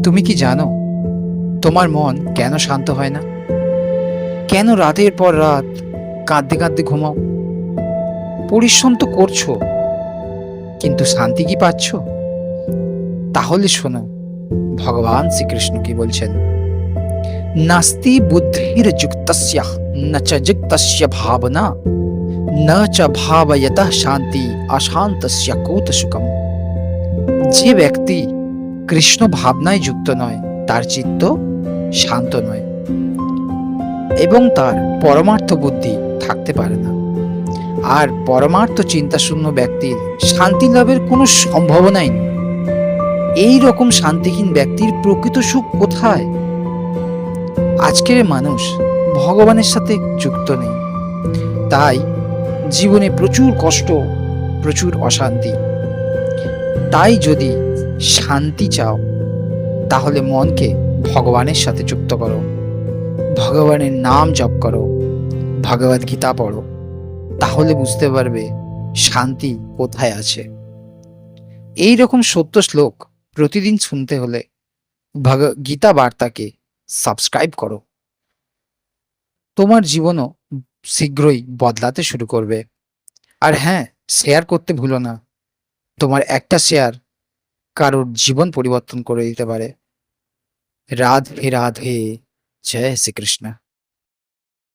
তুমি কি জানো তোমার মন কেন শান্ত হয় না? কেন রাতের পর রাত কাঁদতে কাঁদতে ঘুমাও? পরিশ্রম তো করছো, কিন্তু শান্তি কি পাচ্ছ? তাহলে শোনো, ভগবান শ্রীকৃষ্ণ কি বলছেন। নাস্তি বুদ্ধির যুক্তস্য ন চ যুক্তস্য ভাবনা ন চ ভাবয়তঃ শান্তি অশান্তস্য কুত সুখম। যে ব্যক্তি কৃষ্ণ ভাবনায় যুক্ত নয়, তার চিত্ত শান্ত নয় এবং তার পরমার্থ বুদ্ধি থাকতে পারে না। আর পরমার্থ চিন্তাশূন্য ব্যক্তির শান্তি লাভের কোনো সম্ভাবনাই নেই। এই রকম শান্তিহীন ব্যক্তির প্রকৃত সুখ কোথায়? আজকের মানুষ ভগবানের সাথে যুক্ত নেই, তাই জীবনে প্রচুর কষ্ট, প্রচুর অশান্তি। তাই যদি শান্তি চাও, তাহলে মনকে ভগবানের সাথে যুক্ত করো, ভগবানের নাম জপ করো, ভগবদ গীতা পড়ো। তাহলে বুঝতে পারবে শান্তি কোথায় আছে। এই রকম সত্য শ্লোক প্রতিদিন শুনতে হলে গীতা বার্তাকে সাবস্ক্রাইব করো। তোমার জীবনও শীঘ্রই বদলাতে শুরু করবে। আর হ্যাঁ, শেয়ার করতে ভুলো না। তোমার একটা শেয়ার কারোর জীবন পরিবর্তন করে দিতে পারে। রাধে রাধে। জয় শ্রীকৃষ্ণ।